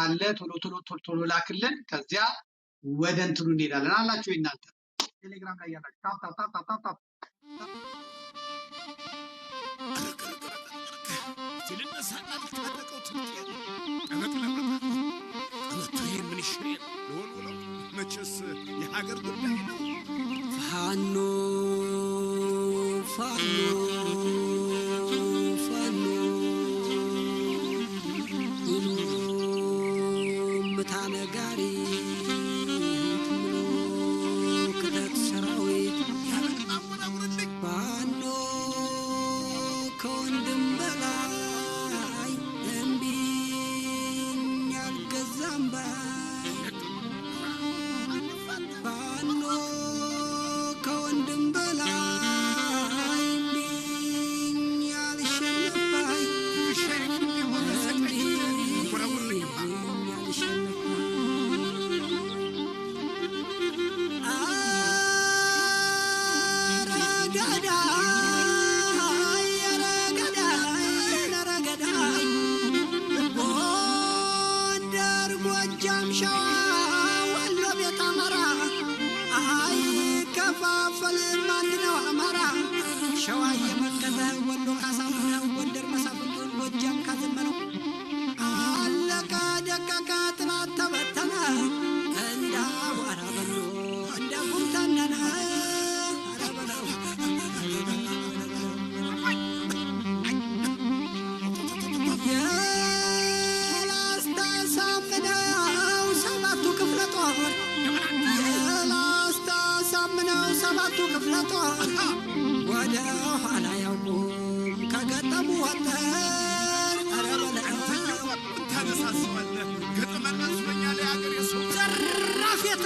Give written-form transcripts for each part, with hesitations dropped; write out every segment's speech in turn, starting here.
አለ ቶሎ ላክልን። ከዚያ ወደ እንትኑ እንሄዳለን አላችሁ እናንተ ቴሌግራም ላይ ያላችሁ ታፕ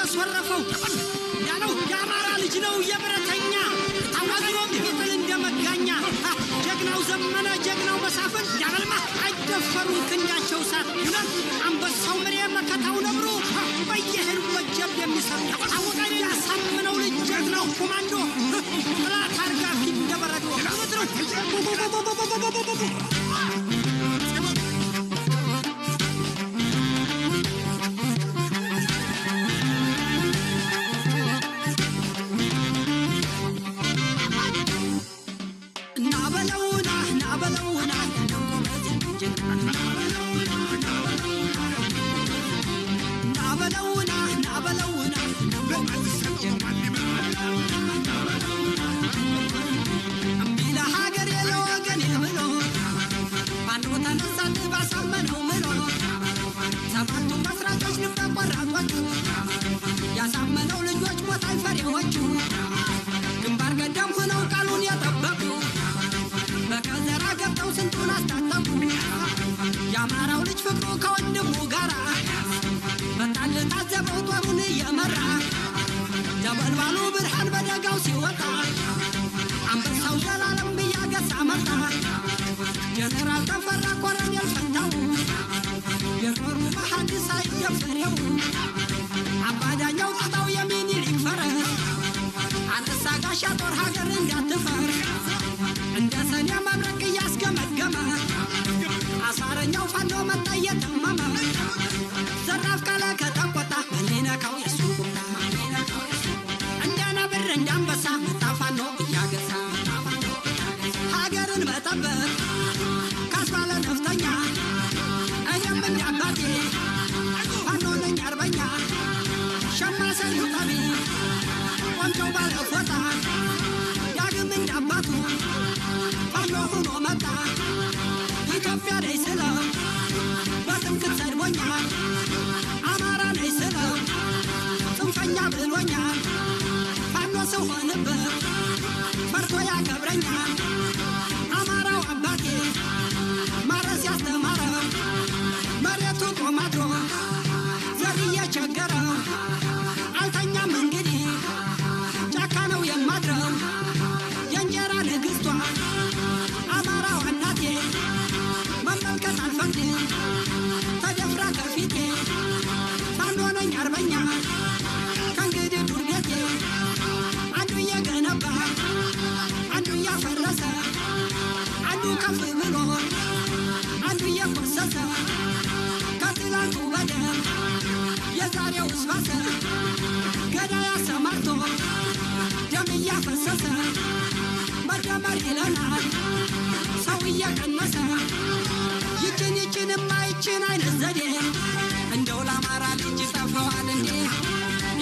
ተስወረፈው ያለው ያማራ ልጅ ነው የብረተኛ ታዋቂው ቢጥል እንደመጋኛ ጀግናው ዘመነ ጀግናው መሳፍን ያበልማ አይደፈሩ ክንዳቸው ሳት ይላል አንበሳው ምሬ መከታው ነብሩ በየህል ወጀብ የሚሰሩ ታወቀኝ ያሳምነው ልጅ ጀግናው ኮማንዶ ጥላት አርጋፊ እንደበረዶ ያሳመነው ልጆች ሞት አይፈሪዎቹ ግንባር ቀደም ሆነው ቃሉን የጠበቁ በከዘራ ገብተው ስንቱን አስታጠቁ። የአማራው ልጅ ፍቅሩ ከወንድሙ ጋራ በጣል ታዘበው ጦሩን እየመራ ነበልባሉ ብርሃን በደጋው ሲወጣ አንበሳው ዘላለም እያገሳ መጣ። ጀነራል ተፈራ ኮሎኔል ፈንታው የጦሩ መሐንዲስ አይደፍሬው አባዳኛው ጣጣው የሚኒሊክ ፈረስ አንበሳ ጋሻ ጦር ሀገር እንዳትፈር እንደ ሰኔ መብረቅ እያስገመገመ አሳረኛው ፋኖ መጣ እየተመመ ዘራፍ ካለ ከተቆጣ በሌነካው የሱ ቁጣ እንደ ነብር እንዳንበሳ መጣ ፋኖ እያገሳ ሀገርን መጠበቅ ካስባለ ነፍጠኛ እኔም እንደ አባቴ ፋኖ ነኝ አርበኛ ሸማሰኝ ጠቢ ቆንጆው ባለፎጣ ዳግም እንዳባቱ ፋኖ ሆኖ መጣ ኢትዮጵያ ነኝ ስለው በትምክህት ሰድቦኛል። አማራ ነኝ ስለው ጽንፈኛ ብሎኛል። ፋኖ ሰው ሆንበት ፈርቶ ያከብረኛል። አማራው አባቴ ማረስ ያስተማረው መሬቱ ቆማድሮ ዘር እየቸገረው አልተኛም እንግዲህ ጫካ ነው የማድረው የእንጀራ ንግሥቷ አማራው እናቴ መመልከት አልፈቅድም ተደፍራ ከፊቴ ፋኖ ነኝ አርበኛ ከእንግዲህ ዱር ቤቴ አንዱ እየገነባ ወረደ የዛሬው ስባሰ ገዳይ አሰማርቶ ደም እያፈሰሰ መደመር ይለናል ሰው እየቀነሰ ይችን ማይችን አይነት ዘዴ እንደው ለአማራ ልጅ ጠፋዋል እንዴ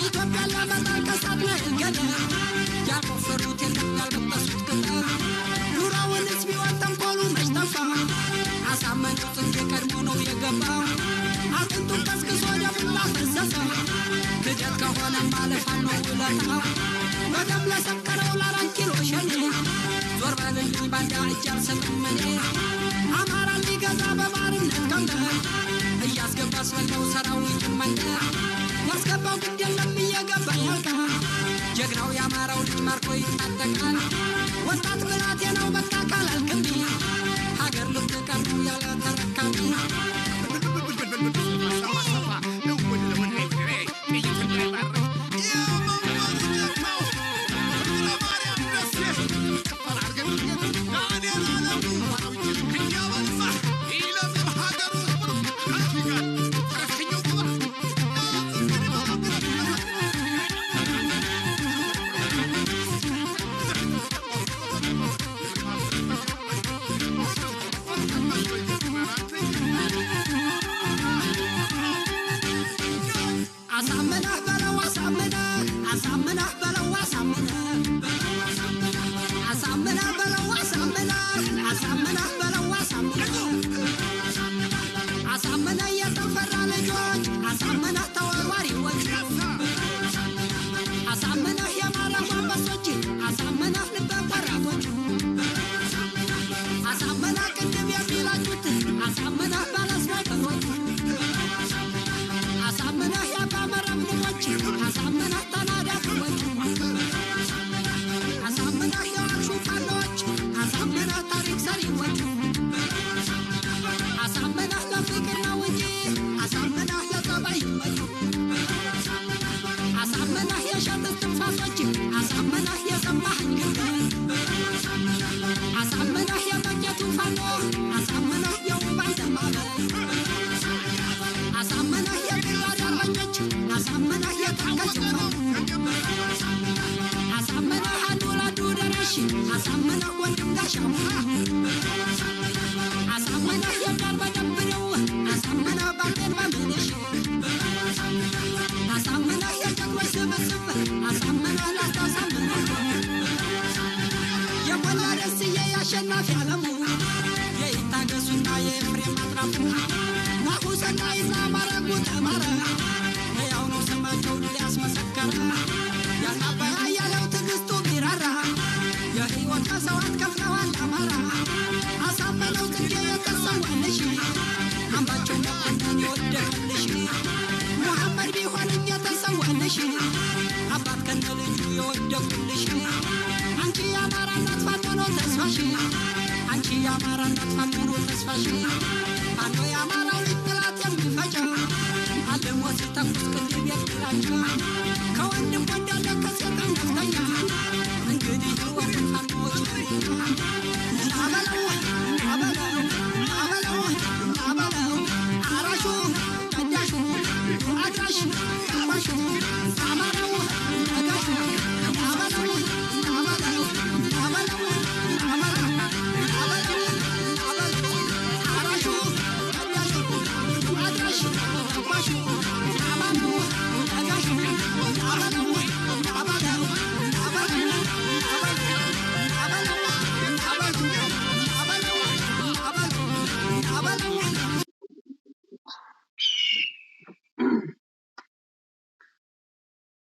ኢትዮጵያን ለመጣል ከሳት ላይ ገደ ያልቆፈሩት የለም ያልበጠሱት ቅጠል ኑሮውንስ ቢሆን ተንኮሉ መች ጠፋ አሳመኑት እንጂ ቀድሞ ነው የገባው አጥንቱን ቀስቅሶ ደሙን ላፈሰሰ ክደት ከሆነ ማለፋን ነው ውለታው በደም ለሰከረው ለ4 ኪሎ ሸኔ ዞር በልልኝ ባንዳ እጅ አልሰጥም እኔ አማራ ሊገዛ በባርነት ቀንበር እያስገባ አስበላው ሰራዊቱን መንደር ያስገባው ግድ የለም እየገባ ያልቃል ጀግናው የአማራው ልጅ ማርኮ ይታጠቃል ወጣት ብላቴናው በቃ ካላልክም ሀገር ልትቀር ነው ያለ ተረካቢ አሸናፊ ዓለሙ የይታገሱና የኤፍሬም አጥራፉ ናሁሰናይና ማረጉ ተማረ ያው ነው ስማቸው ድል ያስመሰከረ ያናበራ ያለው ትዕግስቱ ቢራራ የህይወት መስዋዕት ከፍለዋል አማራ አሳመነው ጽጌ የተሰዋልሽ አምባቸው መኮንን የወደቀልሽ ሙሐመድ ቢሆንም የተሰዋልሽ አባት ከነ ልጁ የወደቁልሽ አንቺ የአማራ እናት ፋኖ ነው ተስፋሽ አንቺ የአማራ እናት ፋኖ ነው ተስፋሽ ፋኖ የአማራው ልጅ ጠላት የሚፈጨው አለሞ ሲተኩስ ቅንድብ የጥላቸው ከወንድም ወንዳለ ከሴት ነፍጠኛ እንግዲህ ወንድም ፋኖዎች ናበለው አራሹ ቀዳሹ አድራሽ ቀማሹ አማራው ነጋሹ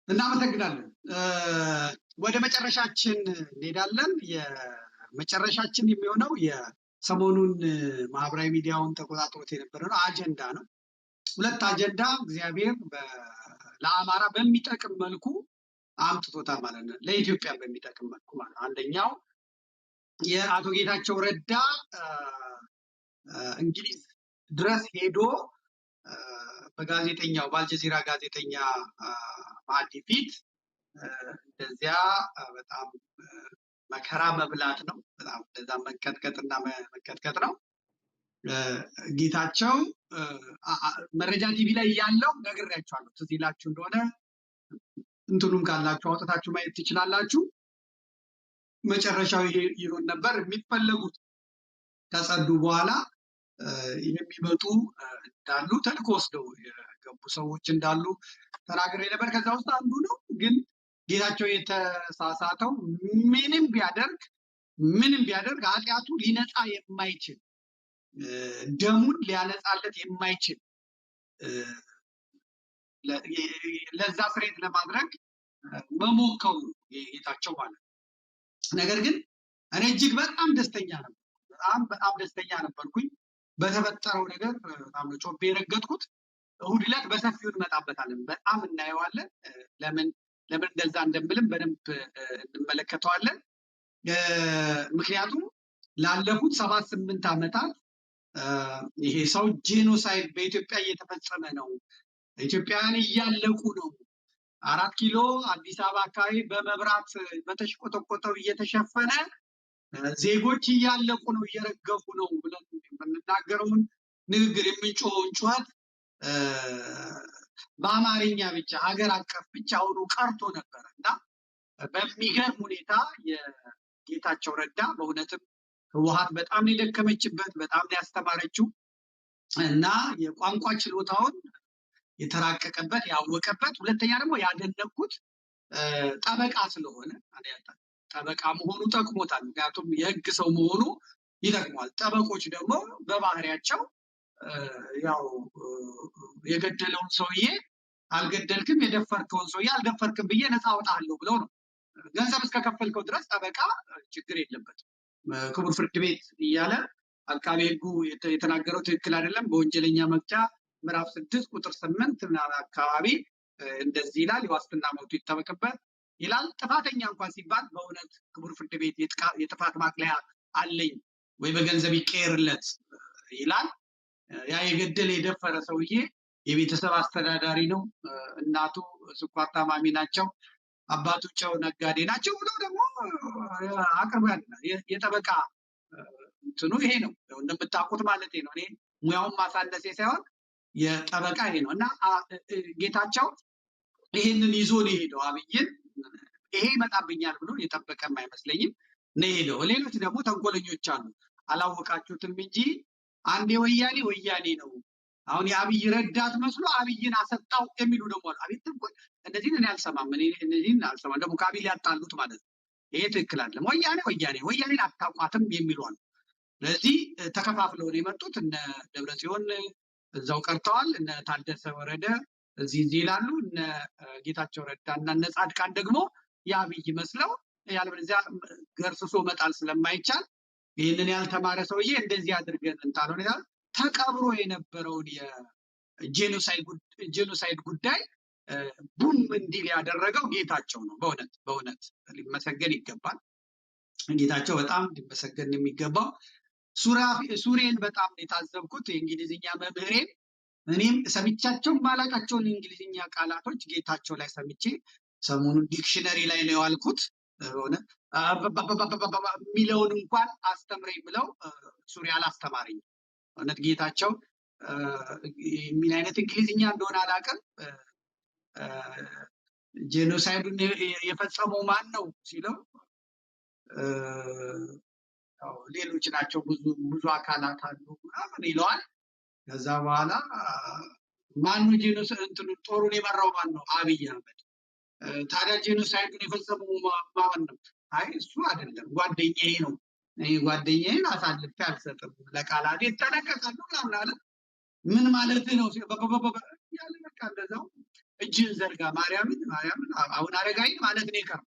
እናመሰግናለን። ወደ መጨረሻችን እንሄዳለን። የመጨረሻችን የሚሆነው የሰሞኑን ማህበራዊ ሚዲያውን ተቆጣጥሮት የነበረው አጀንዳ ነው። ሁለት አጀንዳ እግዚአብሔር ለአማራ በሚጠቅም መልኩ አምጥቶታል ማለት ነው። ለኢትዮጵያ በሚጠቅም መልኩ ማለት ነው። አንደኛው የአቶ ጌታቸው ረዳ እንግሊዝ ድረስ ሄዶ በጋዜጠኛው በአልጀዚራ ጋዜጠኛ ማዕዲ ፊት እንደዚያ በጣም መከራ መብላት ነው። በጣም እንደዛ መንቀጥቀጥና መቀጥቀጥ ነው። ጌታቸው መረጃ ቲቪ ላይ ያለው ነግሬያችኋለሁ። ትዝ ይላችሁ እንደሆነ እንትኑም ካላችሁ አውጥታችሁ ማየት ትችላላችሁ። መጨረሻው ይሆን ነበር። የሚፈለጉት ከጸዱ በኋላ የሚመጡ እንዳሉ ተልኮ ወስደው የገቡ ሰዎች እንዳሉ ተናግሬ ነበር። ከዛ ውስጥ አንዱ ነው። ግን ጌታቸው የተሳሳተው ምንም ቢያደርግ ኃጢአቱ ሊነጻ የማይችል ደሙን ሊያነጻለት የማይችል ለዛ ፍሬት ለማድረግ መሞከሩ ጌታቸው ማለት ነው። ነገር ግን እኔ እጅግ በጣም ደስተኛ ነበር። በጣም ደስተኛ ነበርኩኝ በተፈጠረው ነገር። በጣም ጮቤ የረገጥኩት። እሑድ ዕለት በሰፊው እንመጣበታለን። በጣም እናየዋለን። ለምን እንደዛ እንደምልም በደንብ እንመለከተዋለን። ምክንያቱም ላለፉት 7-8 ዓመታት ይሄ ሰው ጄኖሳይድ በኢትዮጵያ እየተፈጸመ ነው። ኢትዮጵያውያን እያለቁ ነው። 4 ኪሎ አዲስ አበባ አካባቢ በመብራት በተሽቆጠቆጠው እየተሸፈነ ዜጎች እያለቁ ነው፣ እየረገፉ ነው ብለን የምንናገረውን ንግግር የምንጮኸውን ጩኸት በአማርኛ ብቻ ሀገር አቀፍ ብቻ ሆኖ ቀርቶ ነበረ እና በሚገርም ሁኔታ የጌታቸው ረዳ በእውነትም ህወሓት በጣም የደከመችበት በጣም ያስተማረችው እና የቋንቋ ችሎታውን የተራቀቀበት ያወቀበት፣ ሁለተኛ ደግሞ ያደነኩት ጠበቃ ስለሆነ ጠበቃ መሆኑ ጠቅሞታል። ምክንያቱም የህግ ሰው መሆኑ ይጠቅሟል። ጠበቆች ደግሞ በባህሪያቸው ያው የገደለውን ሰውዬ አልገደልክም፣ የደፈርከውን ሰውዬ አልደፈርክም ብዬ ነፃ አወጣለሁ ብለው ነው። ገንዘብ እስከከፈልከው ድረስ ጠበቃ ችግር የለበትም። ክቡር ፍርድ ቤት እያለ አቃቤ ህጉ የተናገረው ትክክል አይደለም። በወንጀለኛ መቅጫ ምዕራፍ 6 ቁጥር 8 አካባቢ እንደዚህ ይላል፣ የዋስትና መብቱ ይጠበቅበት ይላል። ጥፋተኛ እንኳን ሲባል በእውነት ክቡር ፍርድ ቤት የጥፋት ማቅለያ አለኝ ወይ በገንዘብ ይቀየርለት ይላል። ያ የገደለ የደፈረ ሰውዬ የቤተሰብ አስተዳዳሪ ነው፣ እናቱ ስኳር ታማሚ ናቸው፣ አባቱ ጨው ነጋዴ ናቸው ብሎ ደግሞ አቅርቦ የጠበቃ እንትኑ ይሄ ነው እንደምታውቁት ማለት ነው። እኔ ሙያውን ማሳነሴ ሳይሆን የጠበቃ ይሄ ነው እና ጌታቸው ይሄንን ይዞ ነው የሄደው። አብይን ይሄ ይመጣብኛል ብሎ የጠበቀም አይመስለኝም ነው የሄደው። ሌሎች ደግሞ ተንኮለኞች አሉ፣ አላወቃችሁትም እንጂ አንዴ ወያኔ ነው አሁን የአብይ ረዳት መስሎ አብይን አሰጣው የሚሉ ደግሞ አሉ። አቤት ተንኮል! እነዚህን እኔ አልሰማም። እነዚህን አልሰማም። ደግሞ ከአብይ ሊያጣሉት ማለት ነው። ይሄ ትክክል አይደለም። ወያኔን አታውቋትም የሚሉ አሉ። ስለዚህ ተከፋፍለው ነው የመጡት። እነ ደብረጽዮን እዛው ቀርተዋል። እነ ታደሰ ወረደ እዚህ ይላሉ። እነ ጌታቸው ረዳ እና እነ ጻድቃን ደግሞ የአብይ መስለው ያለበለዚያ ገርስሶ መጣል ስለማይቻል ይህንን ያልተማረ ሰውዬ እንደዚህ አድርገን እንታለው ነው ተቀብሮ የነበረውን የጄኖሳይድ ጉዳይ ቡም እንዲል ያደረገው ጌታቸው ነው። በእውነት ሊመሰገን ይገባል። ጌታቸው በጣም ሊመሰገን የሚገባው። ሱሬን በጣም የታዘብኩት የእንግሊዝኛ መምህሬን እኔም ሰምቻቸው ማላቃቸውን የእንግሊዝኛ ቃላቶች ጌታቸው ላይ ሰምቼ ሰሞኑን ዲክሽነሪ ላይ ነው ያልኩት። ሆነ የሚለውን እንኳን አስተምረኝ ብለው ሱሪ አላስተማረኝ። እውነት ጌታቸው ምን አይነት እንግሊዝኛ እንደሆነ አላውቅም። ጄኖሳይዱን የፈጸመው ማን ነው ሲለው ሌሎች ናቸው፣ ብዙ አካላት አሉ ምናምን ይለዋል። ከዛ በኋላ ማኑ ጄኖሳይድ ጦሩን የመራው ማን ነው? አብይ አህመድ። ታዲያ ጄኖሳይዱን የፈጸመው ማን ነው? አይ እሱ አይደለም ጓደኛዬ ነው፣ ጓደኛዬን አሳልፌ አልሰጥም፣ ለቃላቴ እጠነቀቃለሁ ምናምን አለ። ምን ማለት ነው ያለ በቃ እንደዛው እጅን ዘርጋ ማርያምን አሁን አረጋይን ማለት ነው የቀረው።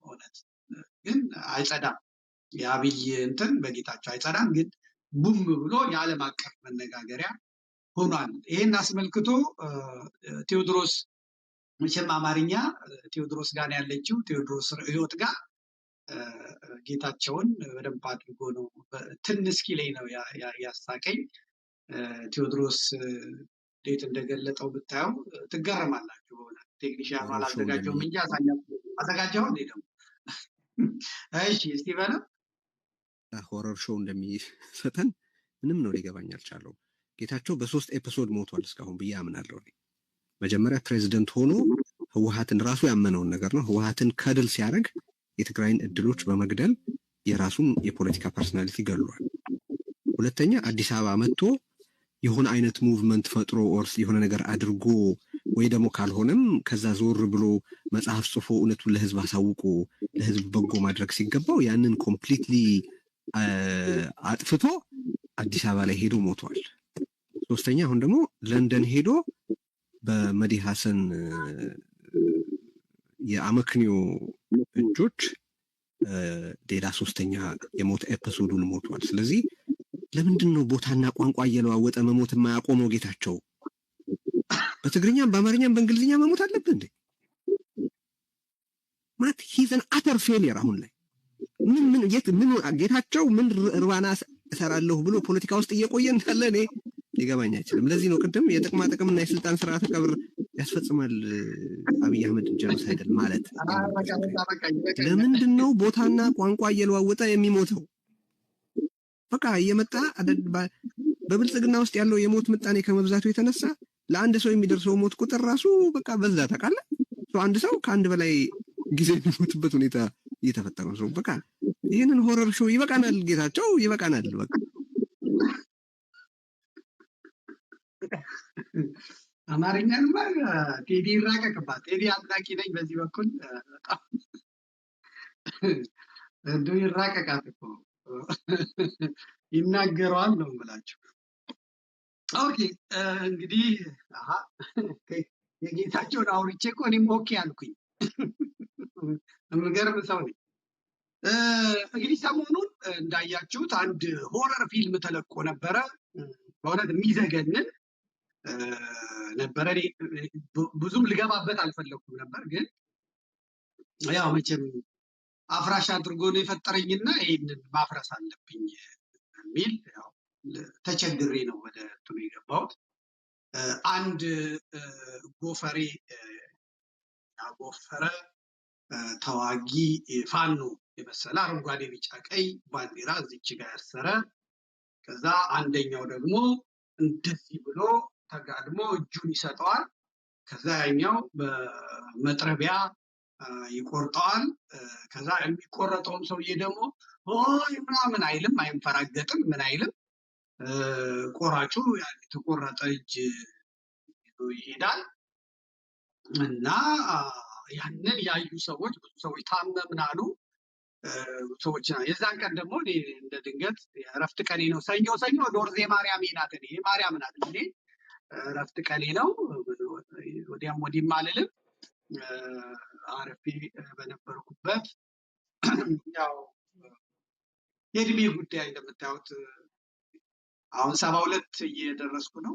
እውነት ግን አይጸዳም፣ የአብይ እንትን በጌታቸው አይጸዳም። ግን ቡም ብሎ የዓለም አቀፍ መነጋገሪያ ሆኗል። ይሄን አስመልክቶ ቴዎድሮስ መቼም አማርኛ ቴዎድሮስ ጋር ያለችው ቴዎድሮስ ህይወት ጋር ጌታቸውን በደንብ አድርጎ ነው ትንሽ ላይ ነው ያሳቀኝ። ቴዎድሮስ እንዴት እንደገለጠው ብታየው ትገረማላችሁ። በእውነት ቴክኒሽያን አላዘጋጀውም እንጂ አዘጋጀው እንዴ ደግሞ። እሺ እስቲ በለው ሆረር ሾው እንደሚሰጠን ምንም ነው ሊገባኝ አልቻለው። ጌታቸው በ3 ኤፒሶድ ሞቷል እስካሁን ብዬ አምናለሁ። መጀመሪያ ፕሬዝደንት ሆኖ ህወሓትን ራሱ ያመነውን ነገር ነው ህወሓትን ከድል ሲያደርግ የትግራይን እድሎች በመግደል የራሱን የፖለቲካ ፐርሰናሊቲ ገሏል። ሁለተኛ አዲስ አበባ መጥቶ የሆነ አይነት ሙቭመንት ፈጥሮ ኦርስ የሆነ ነገር አድርጎ ወይ ደግሞ ካልሆነም ከዛ ዞር ብሎ መጽሐፍ ጽፎ እውነቱን ለህዝብ አሳውቆ ለህዝብ በጎ ማድረግ ሲገባው ያንን ኮምፕሊትሊ አጥፍቶ አዲስ አበባ ላይ ሄዶ ሞቷል። ሶስተኛ አሁን ደግሞ ለንደን ሄዶ በመዲ ሐሰን የአመክንዮ እጆች ሌላ ሶስተኛ የሞት ኤፒሶዱን ሞቷል። ስለዚህ ለምንድን ነው ቦታና ቋንቋ እየለዋወጠ መሞት የማያቆመው ጌታቸው? በትግርኛም በአማርኛም በእንግሊዝኛ መሞት አለብህ እንዴ? ማለት he's an utter failure። አሁን ላይ ምን ጌታቸው ምን ርባና እሰራለሁ ብሎ ፖለቲካ ውስጥ እየቆየ እንዳለ እኔ ሊገባኝ አይችልም። ለዚህ ነው ቅድም የጥቅማ ጥቅምና የስልጣን ስርዓተ ቀብር ያስፈጽማል አብይ አህመድ ጀኖሳይድ ማለት። ለምንድን ነው ቦታና ቋንቋ እየለዋወጠ የሚሞተው? በቃ እየመጣ በብልጽግና ውስጥ ያለው የሞት ምጣኔ ከመብዛቱ የተነሳ ለአንድ ሰው የሚደርሰው ሞት ቁጥር ራሱ በቃ በዛ። ታውቃለህ፣ አንድ ሰው ከአንድ በላይ ጊዜ የሚሞትበት ሁኔታ እየተፈጠረ ነው። በቃ ይህንን ሆረር ሾው ይበቃናል፣ ጌታቸው ይበቃናል። በቃ አማርኛንማ ቴዲ ይራቀቅባት። ቴዲ አድናቂ ነኝ በዚህ በኩል በጣም እንደው ይራቀቃት እኮ ይናገረዋል ነው የምላችሁ። ኦኬ እንግዲህ የጌታቸውን አውርቼ እኮ እኔም ኦኬ አልኩኝ። የምገርም ሰው ነኝ። እንግዲህ ሰሞኑን እንዳያችሁት አንድ ሆረር ፊልም ተለቆ ነበረ። በእውነት የሚዘገንን ነበረ። ብዙም ልገባበት አልፈለኩም ነበር፣ ግን ያው መቼም አፍራሽ አድርጎ ነው የፈጠረኝና ይህንን ማፍረስ አለብኝ የሚል ያው ተቸግሬ ነው ወደ እንትኑ የገባሁት። አንድ ጎፈሬ ያጎፈረ ተዋጊ ፋኖ የመሰለ አረንጓዴ ቢጫ ቀይ ባንዲራ እዚች ጋር ያሰረ፣ ከዛ አንደኛው ደግሞ እንደዚህ ብሎ ተጋድሞ እጁን ይሰጠዋል። ከዛ ያኛው በመጥረቢያ ይቆርጠዋል። ከዛ የሚቆረጠውም ሰውዬ ደግሞ ሆይ ምናምን አይልም፣ አይንፈራገጥም፣ ምን አይልም። ቆራጩ የተቆረጠ እጅ ይዞ ይሄዳል እና ያንን ያዩ ሰዎች ብዙ ሰዎች ታመምን አሉ። ሰዎች የዛን ቀን ደግሞ እንደ ድንገት እረፍት ቀኔ ነው። ሰኞ ዶርዜ ማርያም ናት፣ እኔ ማርያም ናት፣ እኔ እረፍት ቀኔ ነው። ወዲያም ወዲህም አልልም። አረፌ በነበርኩበት ያው የእድሜ ጉዳይ እንደምታዩት አሁን 72 እየደረስኩ ነው።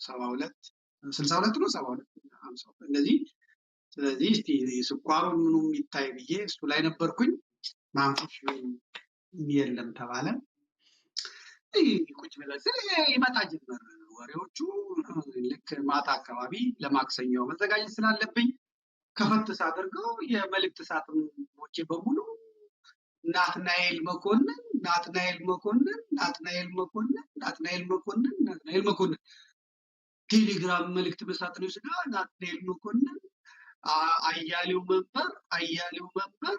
62 62 ነው 72 50 እንደዚህ። ስለዚህ እስቲ ስኳሩ ምኑ የሚታይ ብዬ እሱ ላይ ነበርኩኝ። ማንፈሽ የለም ተባለ። ቁጭ ብለን ይመጣ ጀመር ወሬዎቹ። ልክ ማታ አካባቢ ለማክሰኛው መዘጋጀት ስላለብኝ ከፈት ሳደርገው የመልእክት ሳጥኖቼ በሙሉ ናትናኤል መኮንን ናትናኤል መኮንን ናትናኤል መኮንን ናትናኤል መኮንን ናትናኤል መኮንን ቴሌግራም መልእክት በሳጥኖች ጋር ናትናኤል መኮንን አያሌው መንበር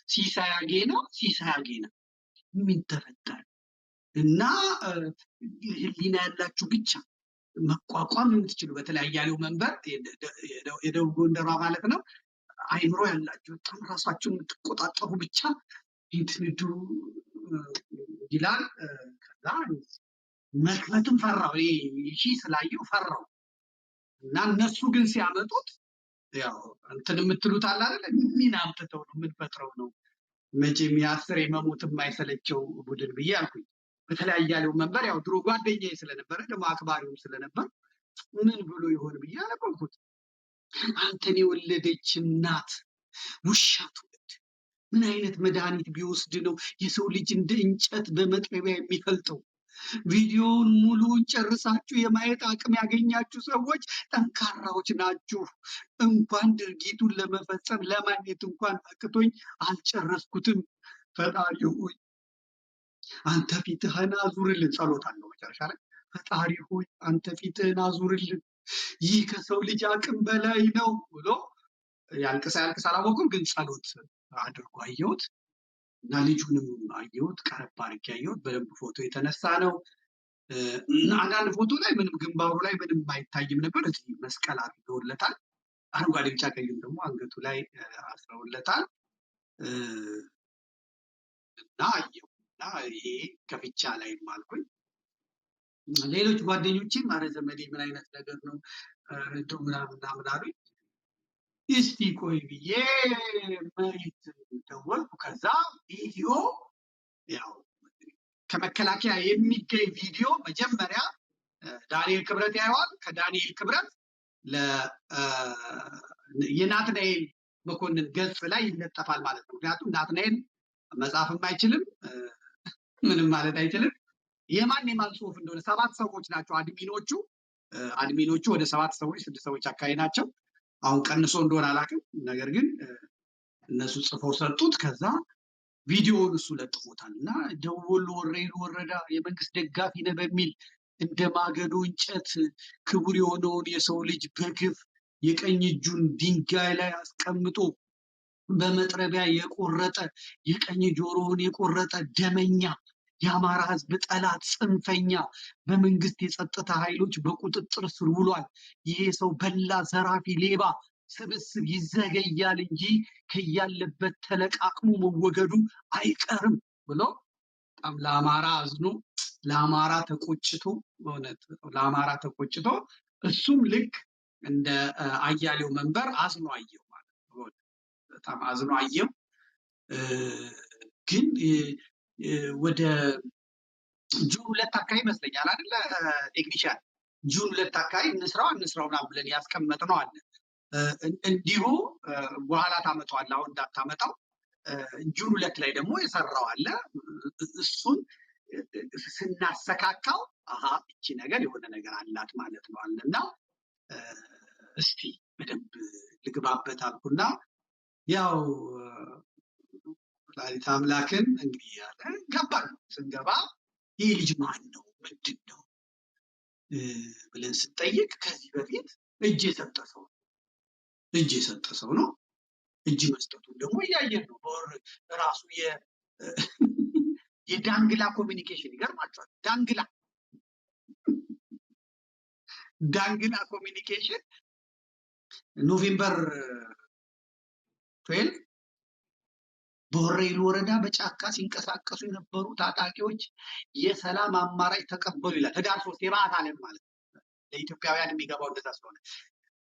ሲሳይ አጌና ምን ተፈጠረ? እና ህሊና ያላችሁ ብቻ መቋቋም የምትችሉ በተለይ አያሌው መንበር የደቡብ ጎንደሯ ማለት ነው። አይምሮ ያላችሁ በጣም ራሳችሁን የምትቆጣጠሩ ብቻ እንትንዱ ይላል። ከዛ መክፈትም ፈራው ስላየው ፈራው። እና እነሱ ግን ሲያመጡት ያው እንትን የምትሉት አለ አይደል? ምን አምጥተው ነው የምንፈጥረው ነው መቼም የአስር የመሞት የማይሰለቸው ቡድን ብዬ አልኩኝ። በተለያየ ያለው መንበር ያው ድሮ ጓደኛዬ ስለነበረ ደግሞ አክባሪውም ስለነበር ምን ብሎ ይሆን ብዬ አነበብኩት። አንተን የወለደች እናት ውሻ ትውልድ ምን አይነት መድኃኒት ቢወስድ ነው የሰው ልጅ እንደ እንጨት በመጥረቢያ የሚፈልጠው? ቪዲዮውን ሙሉውን ጨርሳችሁ የማየት አቅም ያገኛችሁ ሰዎች ጠንካራዎች ናችሁ። እንኳን ድርጊቱን ለመፈጸም ለማየት እንኳን አቅቶኝ አልጨረስኩትም። ፈጣሪ ሆይ አንተ ፊትህን አዙርልን ጸሎት አለው መጨረሻ ላይ ፈጣሪ ሆይ አንተ ፊትህን አዙርልን ይህ ከሰው ልጅ አቅም በላይ ነው ብሎ ያልቅሳ አላወኩም፣ ግን ጸሎት አድርጎ አየሁት እና ልጁንም አየሁት፣ ቀረብ አድርጌ አየሁት። በደንብ ፎቶ የተነሳ ነው። አንዳንድ ፎቶ ላይ ምንም ግንባሩ ላይ ምንም አይታይም ነበር። እዚህ መስቀል አድርገውለታል። አረንጓዴ ቢጫ ቀይም ደግሞ አንገቱ ላይ አስረውለታል እና አየሁ እና ይሄ ከፍቻ ላይ አልኩኝ። ሌሎች ጓደኞችም ኧረ ዘመዴ ምን አይነት ነገር ነው እንደው ምናምን አሉኝ። እስቲ ቆይ ብዬ መሬት ደወልኩ። ከዛ ቪዲዮ ያው ከመከላከያ የሚገኝ ቪዲዮ መጀመሪያ ዳንኤል ክብረት ያየዋል። ከዳንኤል ክብረት የናትናኤል መኮንን ገጽ ላይ ይለጠፋል ማለት ነው። ምክንያቱም ናትናኤል መጻፍም አይችልም ምንም ማለት አይችልም። የማን ጽሁፍ እንደሆነ 7 ሰዎች ናቸው አድሚኖቹ ወደ 7 ሰዎች 6 ሰዎች አካባቢ ናቸው። አሁን ቀንሶ እንደሆነ አላውቅም። ነገር ግን እነሱ ጽፈው ሰጡት። ከዛ ቪዲዮውን እሱ ለጥፎታል እና ደቡብ ወሎ ወሬሉ ወረዳ የመንግስት ደጋፊ ነህ በሚል እንደ ማገዶ እንጨት ክቡር የሆነውን የሰው ልጅ በግፍ የቀኝ እጁን ድንጋይ ላይ አስቀምጦ በመጥረቢያ የቆረጠ የቀኝ ጆሮውን የቆረጠ ደመኛ የአማራ ህዝብ ጠላት ጽንፈኛ በመንግስት የጸጥታ ኃይሎች በቁጥጥር ስር ውሏል። ይሄ ሰው በላ ዘራፊ ሌባ ስብስብ ይዘገያል እንጂ ከያለበት ተለቃቅሞ መወገዱ አይቀርም ብሎ በጣም ለአማራ አዝኖ ለአማራ ተቆጭቶ በእውነት ለአማራ ተቆጭቶ እሱም ልክ እንደ አያሌው መንበር አዝኖ አየው ማለት ነው። በጣም አዝኖ አየው። ግን ወደ ጁን 2 አካባቢ ይመስለኛል አይደለ ቴክኒሻን ጁን 2 አካባቢ እንስራው ምናምን ብለን ያስቀመጥነው አለ። እንዲሁ በኋላ ታመጣዋለህ፣ አሁን እንዳታመጣው። ጁን 2 ላይ ደግሞ የሰራው አለ። እሱን ስናሰካካው አሃ እቺ ነገር የሆነ ነገር አላት ማለት ነው አለና እስቲ በደንብ ልግባበት አልኩና ያው ወላዲተ አምላክን እንግዲህ ያለ ገባን። ስንገባ ይህ ልጅ ማን ነው ምንድን ነው ብለን ስንጠይቅ ከዚህ በፊት እጅ የሰጠ ሰው ነው። እጅ መስጠቱን ደግሞ እያየን ነው። ራሱ የዳንግላ ኮሚኒኬሽን ይገርማቸዋል። ዳንግላ ኮሚኒኬሽን ኖቬምበር 12 በወሬሉ ወረዳ በጫካ ሲንቀሳቀሱ የነበሩ ታጣቂዎች የሰላም አማራጭ ተቀበሉ ይላል። ህዳር 3 የበዓት ዓለም ማለት ነው። ለኢትዮጵያውያን የሚገባው እንደዛ ስለሆነ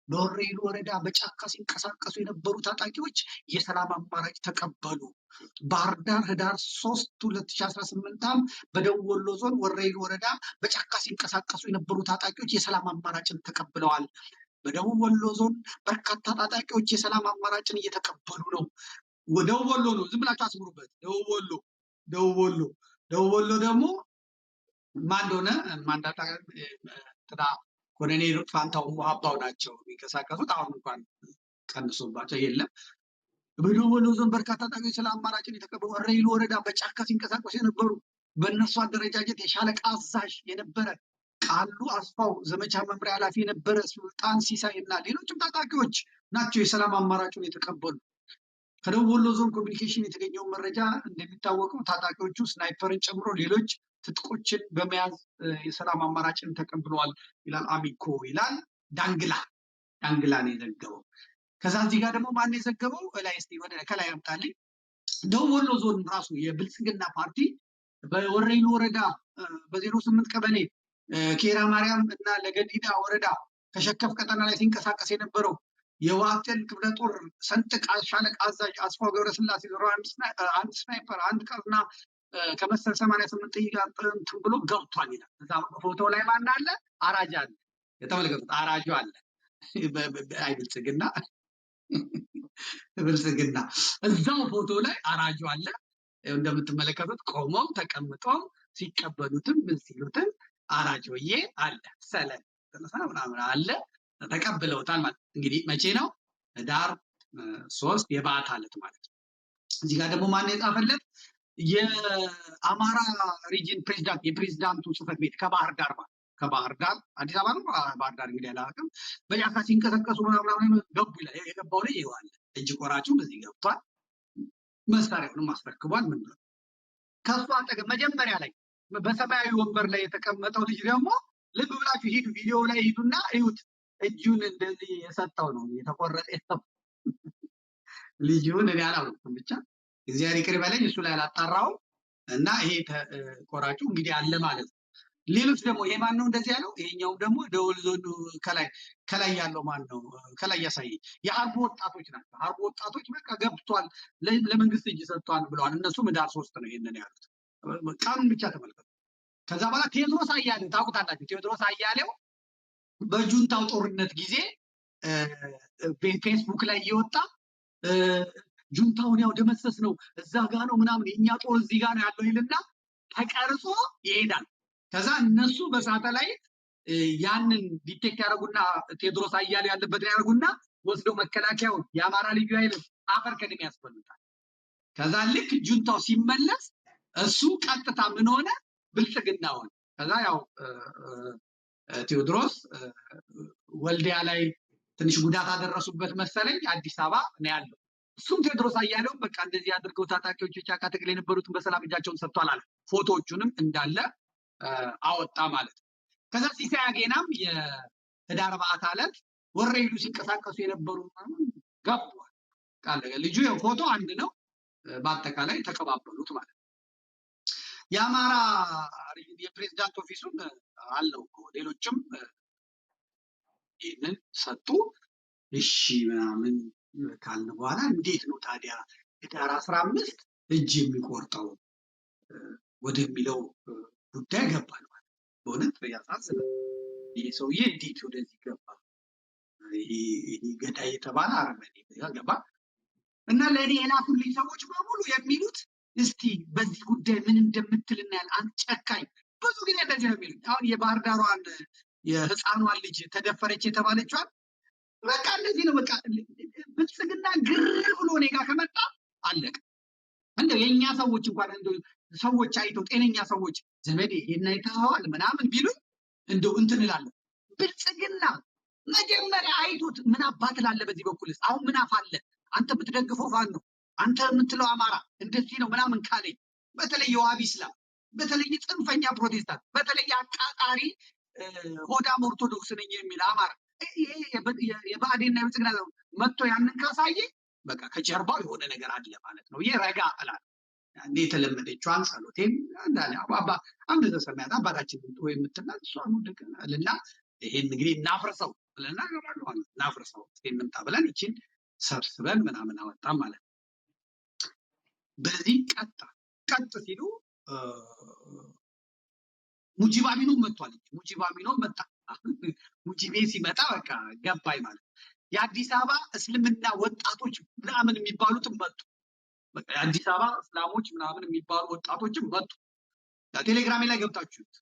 በወሬሉ ወረዳ በጫካ ሲንቀሳቀሱ የነበሩ ታጣቂዎች የሰላም አማራጭ ተቀበሉ። ባህር ዳር ህዳር 3 2018 በደቡብ ወሎ ዞን ወሬሉ ወረዳ በጫካ ሲንቀሳቀሱ የነበሩ ታጣቂዎች የሰላም አማራጭን ተቀብለዋል። በደቡብ ወሎ ዞን በርካታ ታጣቂዎች የሰላም አማራጭን እየተቀበሉ ነው። ደቡብ ወሎ ነው፣ ዝም ብላችሁ አስምሩበት። ደቡብ ወሎ ደግሞ ማን እንደሆነ ኮሎኔል ፋንታው ሙሀባው ናቸው የሚንቀሳቀሱት። አሁን እንኳን ቀንሶባቸው የለም። በደቡብ ወሎ ዞን በርካታ ታጣቂዎች የሰላም አማራጭን የተቀበሉ። ወሬሉ ወረዳ በጫካ ሲንቀሳቀሱ የነበሩ በእነሱ አደረጃጀት የሻለቃ አዛዥ የነበረ ቃሉ አስፋው ዘመቻ መምሪያ ኃላፊ የነበረ ሱልጣን ሲሳይ እና ሌሎችም ታጣቂዎች ናቸው የሰላም አማራጩን የተቀበሉ። ከደቡብ ወሎ ዞን ኮሚኒኬሽን የተገኘው መረጃ እንደሚታወቀው ታጣቂዎቹ ስናይፐርን ጨምሮ ሌሎች ትጥቆችን በመያዝ የሰላም አማራጭን ተቀብለዋል ይላል አሚኮ ይላል። ዳንግላ ነው የዘገበው። ከዛ እዚህ ጋር ደግሞ ማን የዘገበው ላይ እስቲ ወደ ከላይ አምጣልኝ። ደቡብ ወሎ ዞን ራሱ የብልጽግና ፓርቲ በወሬሉ ወረዳ በ08 ቀበሌ ኬራ ማርያም እና ለገዲዳ ወረዳ ከሸከፍ ቀጠና ላይ ሲንቀሳቀስ የነበረው የዋቅን ክፍለ ጦር ሰንጥቅ ሻለቃ አዛዥ አስፋው ገብረስላሴ አንድ ስናይፐር አንድ ቀርና ከመሰል 88 ጥይት ብሎ ገብቷል ይላል። እዛ ፎቶ ላይ ማን አለ? አራጅ አለ። የተመለከቱት አራጁ አለ። አይ ብልጽግና እዛው ፎቶ ላይ አራጁ አለ። እንደምትመለከቱት ቆመው ተቀምጠው ሲቀበሉትም ምን ሲሉትም አራጆዬ አለ። ሰለን ምናምን አለ። ተቀብለውታል ማለት እንግዲህ መቼ ነው? ህዳር 3 የበዓት ዕለት ማለት ነው። እዚህ ጋር ደግሞ ማን የጻፈለት? የአማራ ሪጅን ፕሬዚዳንት የፕሬዚዳንቱ ጽህፈት ቤት ከባህር ዳር አዲስ አበባ ነው ባህር ዳር እንግዲህ አላውቅም። በጫካ ሲንቀሳቀሱ ምናምን ገቡ ይላል። የገባው ላይ ይዋል እጅ ቆራጩ በዚህ ገብቷል። መሳሪያውንም አስረክቧል። ምን ብሎ ከሱ አጠገብ መጀመሪያ ላይ በሰማያዊ ወንበር ላይ የተቀመጠው ልጅ ደግሞ ልብ ብላችሁ ሂዱ፣ ቪዲዮ ላይ ሂዱና እዩት። እጁን እንደዚህ የሰጠው ነው የተቆረጠ ልጁን እኔ አላውቅም፣ ብቻ እግዚአብሔር ይቅር በለኝ እሱ ላይ አላጣራው እና ይሄ ቆራጩ እንግዲህ አለ ማለት ነው። ሌሎች ደግሞ ይሄ ማን ነው እንደዚህ ያለው? ይሄኛው ደግሞ ደወል ዞን ከላይ ያለው ማን ነው? ከላይ ያሳይ የሀርቦ ወጣቶች ናቸው። ሀርቦ ወጣቶች በቃ ገብቷል፣ ለመንግስት እጅ ሰጥቷል ብለዋል። እነሱ ኅዳር 3 ነው ይሄንን ያሉት። ቀኑን ብቻ ተመልከቱ። ከዛ በኋላ ቴዎድሮስ አያሌው ታውቁታላችሁ። ቴዎድሮስ አያሌው በጁንታው ጦርነት ጊዜ ፌስቡክ ላይ እየወጣ ጁንታውን ያው ደመሰስ ነው እዛ ጋ ነው ምናምን የኛ ጦር እዚህ ጋ ነው ያለው ይልና ተቀርጾ ይሄዳል። ከዛ እነሱ በሳተላይት ያንን ዲቴክት ያደረጉና ቴዎድሮስ አያሌው ያለበትን ያደረጉና ወስደው መከላከያውን የአማራ ልዩ ኃይል አፈር ከደም ያስፈልጋል። ከዛ ልክ ጁንታው ሲመለስ እሱ ቀጥታ ምን ሆነ? ብልጽግና ሆነ። ከዛ ያው ቴዎድሮስ ወልዲያ ላይ ትንሽ ጉዳት አደረሱበት መሰለኝ፣ አዲስ አበባ ነው ያለው። እሱም ቴዎድሮስ አያሌው በቃ እንደዚህ አድርገው ታጣቂዎች ጫካ ትግል የነበሩትን በሰላም እጃቸውን ሰጥቷል አለ። ፎቶዎቹንም እንዳለ አወጣ ማለት ነው። ከዛ ሲሳይ አጌናም የኅዳር 4 ዕለት ወሬሉ ሲንቀሳቀሱ የነበሩ ገቧል ቃል ልጁ ፎቶ አንድ ነው፣ በአጠቃላይ ተቀባበሉት ማለት ነው። የአማራ የፕሬዝዳንት ኦፊሱን አለው ሌሎችም ይህንን ሰጡ። እሺ ምናምን ካልን በኋላ እንዴት ነው ታዲያ ኅዳር 15 እጅ የሚቆርጠው ወደሚለው ጉዳይ ገባል ማለት ነው። በእውነት ያሳዝናል። ይህ ሰውዬ እንዴት ወደዚህ ገባ? ይሄ ገዳይ የተባለ አረመኔ ገባ እና ለእኔ የላኩልኝ ሰዎች በሙሉ የሚሉት እስቲ በዚህ ጉዳይ ምን እንደምትል እናያለን። አንተ ጨካኝ ብዙ ጊዜ እንደዚህ ነው የሚሉኝ። አሁን የባህር ዳሯን የህፃኗን ልጅ ተደፈረች የተባለችዋን በቃ እንደዚህ ነው። በቃ ብልጽግና ግር ብሎ እኔ ጋር ከመጣ አለቀ። እንደው የኛ ሰዎች እንኳን እንደው ሰዎች አይተው ጤነኛ ሰዎች ዘመዴ ይሄን አይተኸዋል ምናምን ቢሉኝ እንደው እንትን እላለሁ። ብልጽግና መጀመሪያ አይቶት ምን አባት ላለ በዚህ በኩልስ አሁን ምን አፋለ አንተ የምትደግፈው ፋኖ ነው አንተ የምትለው አማራ እንደዚህ ነው ምናምን ካለኝ፣ በተለይ የዋሃቢ እስላም፣ በተለይ ጽንፈኛ ፕሮቴስታንት፣ በተለይ አቃጣሪ ሆዳም ኦርቶዶክስ ነኝ የሚል አማራ ይሄ የብአዴንና የብልጽግና መጥቶ ያንን ካሳየ በቃ ከጀርባው የሆነ ነገር አለ ማለት ነው። ይሄ ረጋ እላለሁ። እንዴ የተለመደችዋን ጸሎቴን እንዳለ አባ አንድ ዘሰማያት አባታችን ወይ የምትናል እሷን ወደቀልና ይሄን እንግዲህ እናፍርሰው ብለና ገባሉ ማለት እናፍርሰው እንምጣ ብለን ይችን ሰብስበን ምናምን አወጣም ማለት ነው። በዚህ ቀጥ ሲሉ ሙጂብ አሚኖ መጥቷል። ሙጂብ አሚኖ መጣ። ሙጂቤ ሲመጣ በቃ ገባይ ማለት የአዲስ አበባ እስልምና ወጣቶች ምናምን የሚባሉትም መጡ። በቃ የአዲስ አበባ እስላሞች ምናምን የሚባሉ ወጣቶችም መጡ። ቴሌግራሜ ላይ ገብታችሁት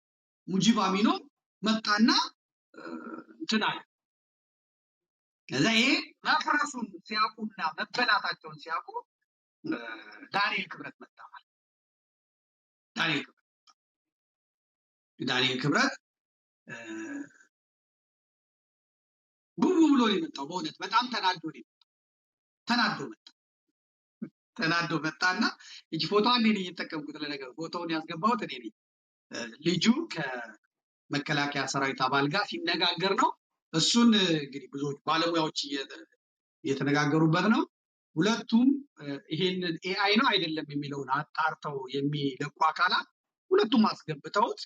ሙጂብ አሚኖ መጣና እንትና ከዛ ይሄ መፍረሱን ሲያውቁና መበላታቸውን ሲያውቁ ዳንኤል ክብረት መጣ ማለት ዳንኤል ክብረት ቡቡ ብሎ የመጣው በእውነት በጣም ተናዶ መጣና እጅ ፎቶ አንዴ ነው እየተጠቀምኩት። ለነገሩ ፎቶውን ያስገባሁት እኔ ነኝ። ልጁ ከመከላከያ ሰራዊት አባል ጋር ሲነጋገር ነው። እሱን እንግዲህ ብዙዎች ባለሙያዎች እየተነጋገሩበት ነው። ሁለቱም ይሄንን ኤአይ ነው አይደለም የሚለውን አጣርተው የሚለቁ አካላት ሁለቱም አስገብተውት